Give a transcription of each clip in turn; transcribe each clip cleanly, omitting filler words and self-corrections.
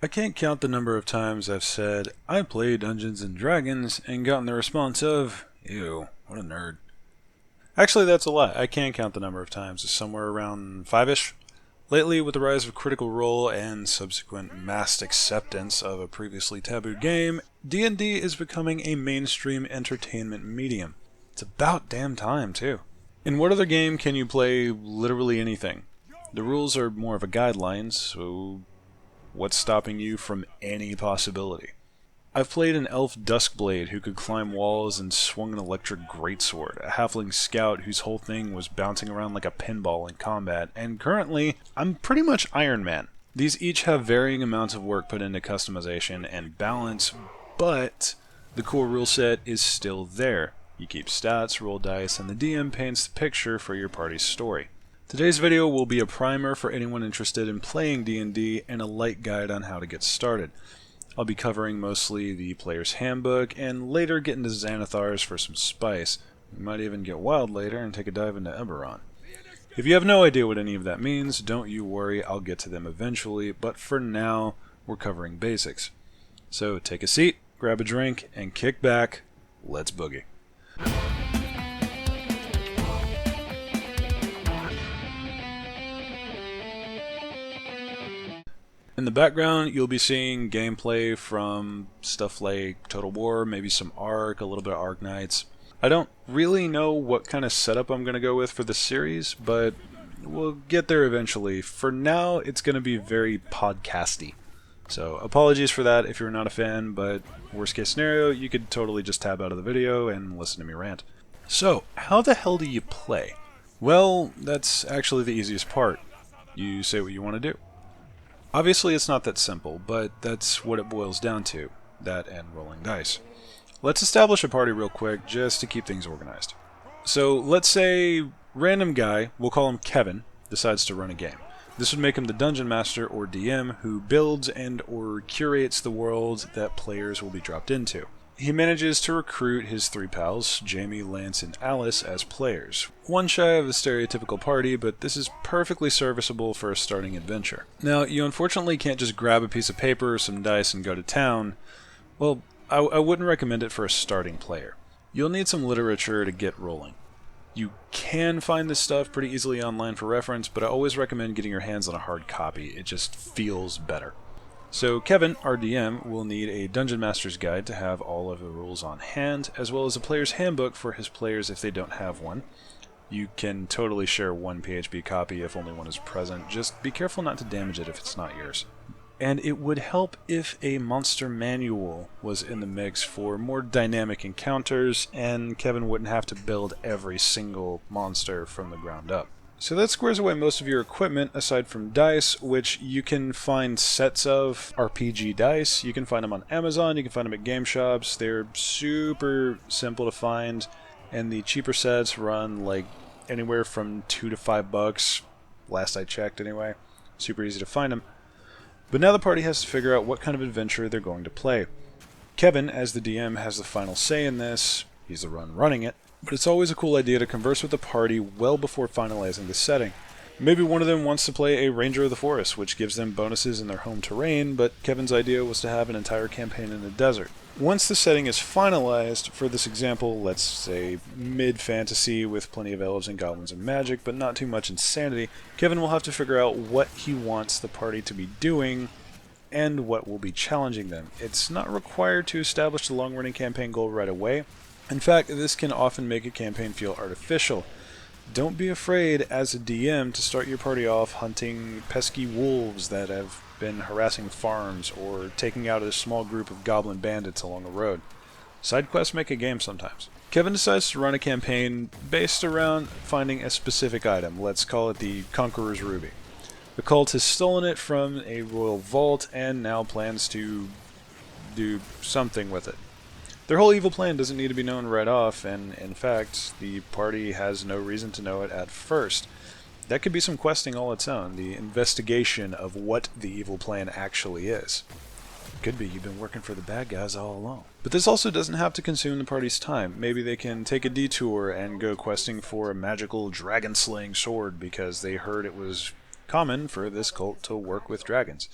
I can't count the number of times I've said, I play Dungeons and Dragons, and gotten the response of, ew, what a nerd. Actually, that's a lie. I can count the number of times. It's somewhere around five-ish. Lately, with the rise of Critical Role and subsequent mass acceptance of a previously taboo game, D&D is becoming a mainstream entertainment medium. It's about damn time, too. In what other game can you play literally anything? The rules are more of a guideline, so what's stopping you from any possibility? I've played an elf Duskblade who could climb walls and swung an electric greatsword, a halfling scout whose whole thing was bouncing around like a pinball in combat, and currently, I'm pretty much Iron Man. These each have varying amounts of work put into customization and balance, but the core rule set is still there. You keep stats, roll dice, and the DM paints the picture for your party's story. Today's video will be a primer for anyone interested in playing D&D and a light guide on how to get started. I'll be covering mostly the player's handbook and later get into Xanathars for some spice. We might even get wild later and take a dive into Eberron. If you have no idea what any of that means, don't you worry, I'll get to them eventually, but for now, we're covering basics. So take a seat, grab a drink, and kick back. Let's boogie. In the background, you'll be seeing gameplay from stuff like Total War, maybe some Ark, a little bit of Arknights. I don't really know what kind of setup I'm going to go with for this series, but we'll get there eventually. For now, it's going to be very podcasty. So apologies for that if you're not a fan, but worst case scenario, you could totally just tab out of the video and listen to me rant. So, how the hell do you play? Well, that's actually the easiest part. You say what you want to do. Obviously it's not that simple, but that's what it boils down to, that and rolling dice. Let's establish a party real quick, just to keep things organized. So let's say random guy, we'll call him Kevin, decides to run a game. This would make him the Dungeon Master or DM who builds and or curates the world that players will be dropped into. He manages to recruit his three pals, Jamie, Lance, and Alice, as players. One shy of a stereotypical party, but this is perfectly serviceable for a starting adventure. Now, you unfortunately can't just grab a piece of paper, some dice, and go to town. Well, I wouldn't recommend it for a starting player. You'll need some literature to get rolling. You can find this stuff pretty easily online for reference, but I always recommend getting your hands on a hard copy. It just feels better. So Kevin, our DM, will need a Dungeon Master's Guide to have all of the rules on hand, as well as a player's handbook for his players if they don't have one. You can totally share one PHP copy if only one is present. Just be careful not to damage it if it's not yours. And it would help if a monster manual was in the mix for more dynamic encounters, and Kevin wouldn't have to build every single monster from the ground up. So that squares away most of your equipment aside from dice, which you can find sets of RPG dice. You can find them on Amazon, you can find them at game shops. They're super simple to find, and the cheaper sets run like anywhere from $2 to $5, last I checked anyway. Super easy to find them. But now the party has to figure out what kind of adventure they're going to play. Kevin, as the DM, has the final say in this. He's the one running it. But it's always a cool idea to converse with the party well before finalizing the setting. Maybe one of them wants to play a Ranger of the Forest, which gives them bonuses in their home terrain, but Kevin's idea was to have an entire campaign in the desert. Once the setting is finalized, for this example, let's say mid-fantasy with plenty of elves and goblins and magic, but not too much insanity, Kevin will have to figure out what he wants the party to be doing and what will be challenging them. It's not required to establish the long-running campaign goal right away. In fact, this can often make a campaign feel artificial. Don't be afraid as a DM to start your party off hunting pesky wolves that have been harassing farms or taking out a small group of goblin bandits along a road. Side quests make a game sometimes. Kevin decides to run a campaign based around finding a specific item. Let's call it the Conqueror's Ruby. The cult has stolen it from a royal vault and now plans to do something with it. Their whole evil plan doesn't need to be known right off, and in fact, the party has no reason to know it at first. That could be some questing all its own, the investigation of what the evil plan actually is. It could be you've been working for the bad guys all along. But this also doesn't have to consume the party's time. Maybe they can take a detour and go questing for a magical dragon-slaying sword because they heard it was common for this cult to work with dragons.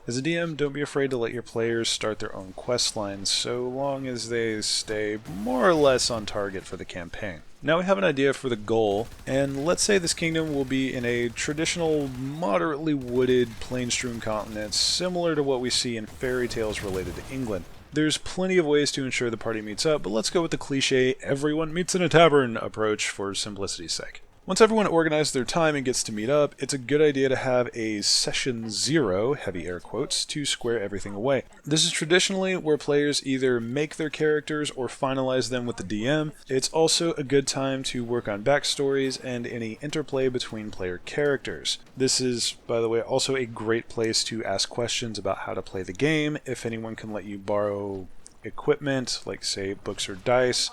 As a DM, don't be afraid to let your players start their own quest lines so long as they stay more or less on target for the campaign. Now we have an idea for the goal, and let's say this kingdom will be in a traditional, moderately wooded, plain-strewn continent similar to what we see in fairy tales related to England. There's plenty of ways to ensure the party meets up, but let's go with the cliche everyone meets in a tavern approach for simplicity's sake. Once everyone organizes their time and gets to meet up, it's a good idea to have a session 0, heavy air quotes, to square everything away. This is traditionally where players either make their characters or finalize them with the DM. It's also a good time to work on backstories and any interplay between player characters. This is, by the way, also a great place to ask questions about how to play the game, if anyone can let you borrow equipment, like say books or dice,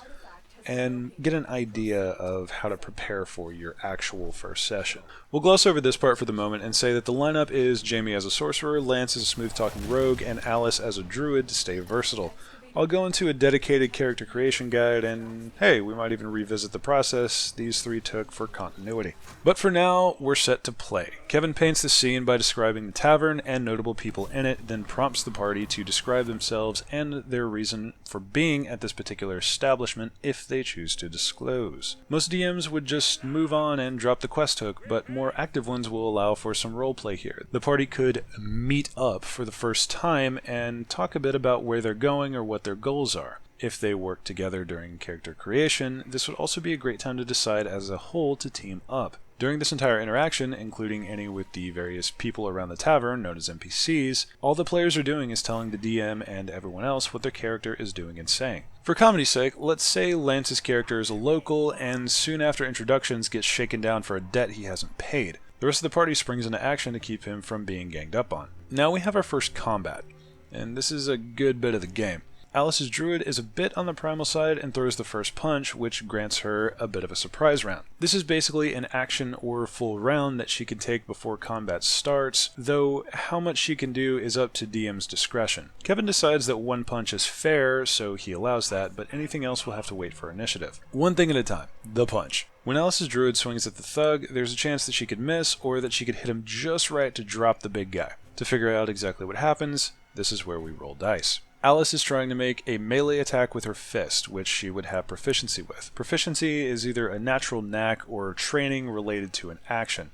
and get an idea of how to prepare for your actual first session. We'll gloss over this part for the moment and say that the lineup is Jamie as a sorcerer, Lance as a smooth-talking rogue, and Alice as a druid to stay versatile. I'll go into a dedicated character creation guide, and hey, we might even revisit the process these three took for continuity. But for now, we're set to play. Kevin paints the scene by describing the tavern and notable people in it, then prompts the party to describe themselves and their reason for being at this particular establishment if they choose to disclose. Most DMs would just move on and drop the quest hook, but more active ones will allow for some roleplay here. The party could meet up for the first time and talk a bit about where they're going or what their goals are. If they work together during character creation, this would also be a great time to decide as a whole to team up. During this entire interaction, including any with the various people around the tavern, known as NPCs, all the players are doing is telling the DM and everyone else what their character is doing and saying. For comedy's sake, let's say Lance's character is a local and soon after introductions gets shaken down for a debt he hasn't paid. The rest of the party springs into action to keep him from being ganged up on. Now we have our first combat, and this is a good bit of the game. Alice's druid is a bit on the primal side and throws the first punch, which grants her a bit of a surprise round. This is basically an action or full round that she can take before combat starts, though how much she can do is up to DM's discretion. Kevin decides that one punch is fair, so he allows that, but anything else will have to wait for initiative. One thing at a time, the punch. When Alice's druid swings at the thug, there's a chance that she could miss, or that she could hit him just right to drop the big guy. To figure out exactly what happens, this is where we roll dice. Alice is trying to make a melee attack with her fist, which she would have proficiency with. Proficiency is either a natural knack or training related to an action.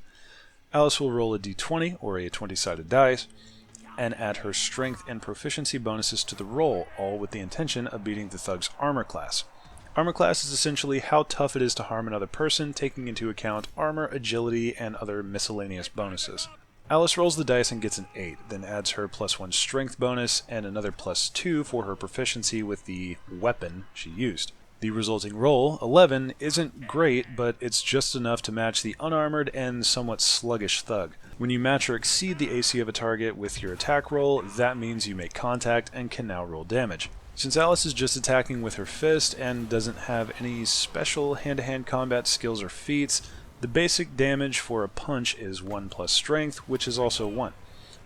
Alice will roll a d20 or a 20-sided dice, and add her strength and proficiency bonuses to the roll, all with the intention of beating the thug's armor class. Armor class is essentially how tough it is to harm another person, taking into account armor, agility, and other miscellaneous bonuses. Alice rolls the dice and gets an 8, then adds her +1 strength bonus and another +2 for her proficiency with the weapon she used. The resulting roll, 11, isn't great, but it's just enough to match the unarmored and somewhat sluggish thug. When you match or exceed the AC of a target with your attack roll, that means you make contact and can now roll damage. Since Alice is just attacking with her fist and doesn't have any special hand-to-hand combat skills or feats, the basic damage for a punch is 1 plus strength, which is also 1.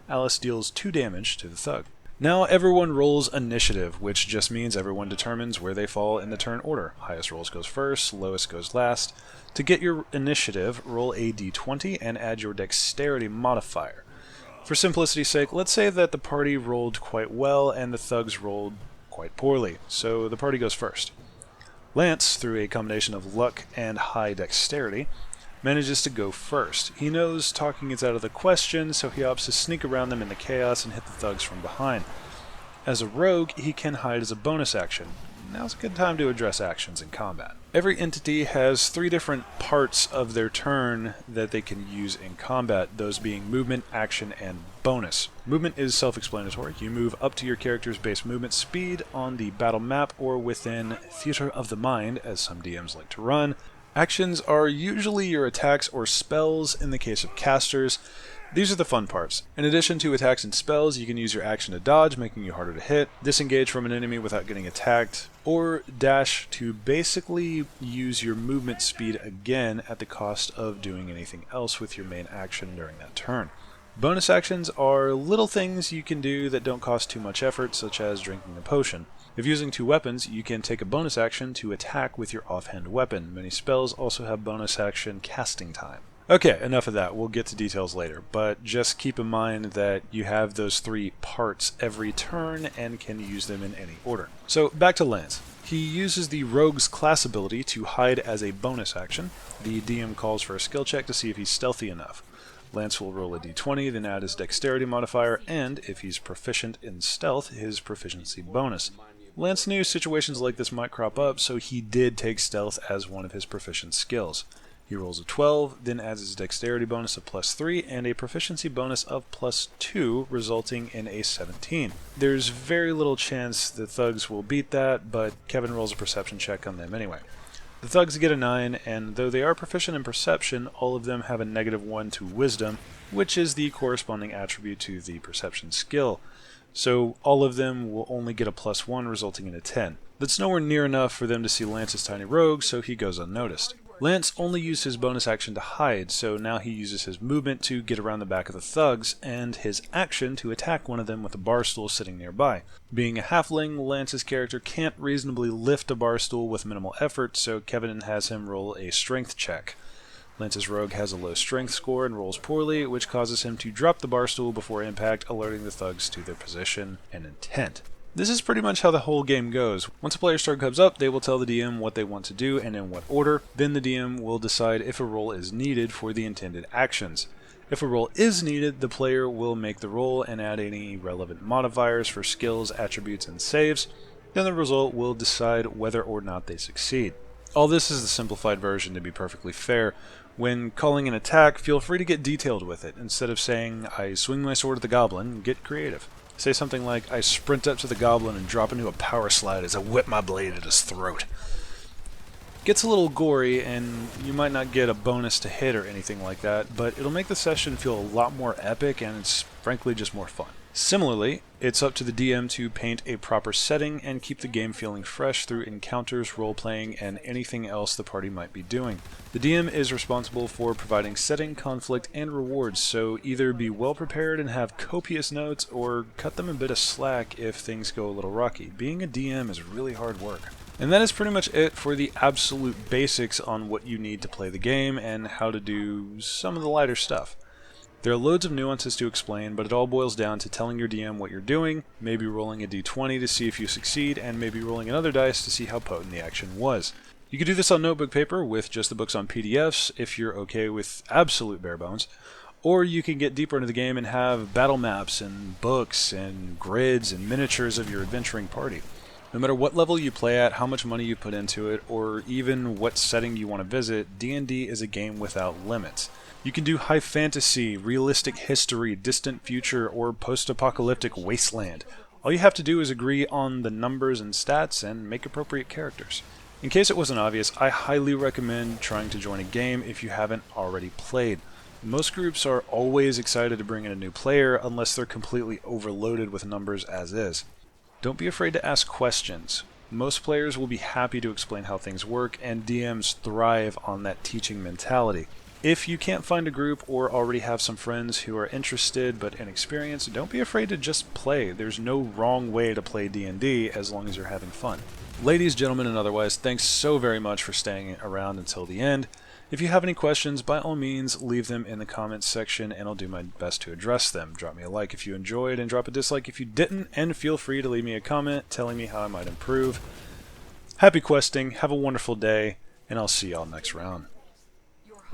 Alice deals 2 damage to the thug. Now everyone rolls initiative, which just means everyone determines where they fall in the turn order. Highest rolls goes first, lowest goes last. To get your initiative, roll a d20 and add your dexterity modifier. For simplicity's sake, let's say that the party rolled quite well and the thugs rolled quite poorly, so the party goes first. Lance, through a combination of luck and high dexterity, manages to go first. He knows talking is out of the question, so he opts to sneak around them in the chaos and hit the thugs from behind. As a rogue, he can hide as a bonus action. Now's a good time to address actions in combat. Every entity has 3 different parts of their turn that they can use in combat, those being movement, action, and bonus. Movement is self-explanatory. You move up to your character's base movement speed on the battle map or within theater of the mind, as some DMs like to run. Actions are usually your attacks or spells in the case of casters. These are the fun parts. In addition to attacks and spells, you can use your action to dodge, making you harder to hit, disengage from an enemy without getting attacked, or dash to basically use your movement speed again at the cost of doing anything else with your main action during that turn. Bonus actions are little things you can do that don't cost too much effort, such as drinking a potion. If using 2 weapons, you can take a bonus action to attack with your offhand weapon. Many spells also have bonus action casting time. Okay, enough of that. We'll get to details later, but just keep in mind that you have those 3 parts every turn and can use them in any order. So back to Lance. He uses the Rogue's class ability to hide as a bonus action. The DM calls for a skill check to see if he's stealthy enough. Lance will roll a d20, then add his dexterity modifier, and, if he's proficient in stealth, his proficiency bonus. Lance knew situations like this might crop up, so he did take stealth as one of his proficient skills. He rolls a 12, then adds his dexterity bonus of +3 and a proficiency bonus of +2, resulting in a 17. There's very little chance the thugs will beat that, but Kevin rolls a perception check on them anyway. The thugs get a 9, and though they are proficient in perception, all of them have a -1 to wisdom, which is the corresponding attribute to the perception skill. So all of them will only get a +1, resulting in a 10. That's nowhere near enough for them to see Lance's tiny rogue, so he goes unnoticed. Lance only used his bonus action to hide, so now he uses his movement to get around the back of the thugs, and his action to attack one of them with a bar stool sitting nearby. Being a halfling, Lance's character can't reasonably lift a bar stool with minimal effort, so Kevin has him roll a strength check. Lance's rogue has a low strength score and rolls poorly, which causes him to drop the bar stool before impact, alerting the thugs to their position and intent. This is pretty much how the whole game goes. Once a player's turn comes up, they will tell the DM what they want to do and in what order. Then the DM will decide if a roll is needed for the intended actions. If a roll is needed, the player will make the roll and add any relevant modifiers for skills, attributes, and saves. Then the result will decide whether or not they succeed. All this is the simplified version, to be perfectly fair. When calling an attack, feel free to get detailed with it. Instead of saying, "I swing my sword at the goblin," get creative. Say something like, "I sprint up to the goblin and drop into a power slide as I whip my blade at his throat." Gets a little gory, and you might not get a bonus to hit or anything like that, but it'll make the session feel a lot more epic, and it's frankly just more fun. Similarly, it's up to the DM to paint a proper setting and keep the game feeling fresh through encounters, role-playing, and anything else the party might be doing. The DM is responsible for providing setting, conflict, and rewards, so either be well prepared and have copious notes, or cut them a bit of slack if things go a little rocky. Being a DM is really hard work. And that is pretty much it for the absolute basics on what you need to play the game and how to do some of the lighter stuff. There are loads of nuances to explain, but it all boils down to telling your DM what you're doing, maybe rolling a d20 to see if you succeed, and maybe rolling another dice to see how potent the action was. You can do this on notebook paper with just the books on PDFs if you're okay with absolute bare bones, or you can get deeper into the game and have battle maps and books and grids and miniatures of your adventuring party. No matter what level you play at, how much money you put into it, or even what setting you want to visit, D&D is a game without limits. You can do high fantasy, realistic history, distant future, or post-apocalyptic wasteland. All you have to do is agree on the numbers and stats and make appropriate characters. In case it wasn't obvious, I highly recommend trying to join a game if you haven't already played. Most groups are always excited to bring in a new player unless they're completely overloaded with numbers as is. Don't be afraid to ask questions. Most players will be happy to explain how things work, and DMs thrive on that teaching mentality. If you can't find a group or already have some friends who are interested but inexperienced, don't be afraid to just play. There's no wrong way to play D&D as long as you're having fun. Ladies, gentlemen, and otherwise, thanks so very much for staying around until the end. If you have any questions, by all means, leave them in the comments section and I'll do my best to address them. Drop me a like if you enjoyed and drop a dislike if you didn't, and feel free to leave me a comment telling me how I might improve. Happy questing, have a wonderful day, and I'll see y'all next round.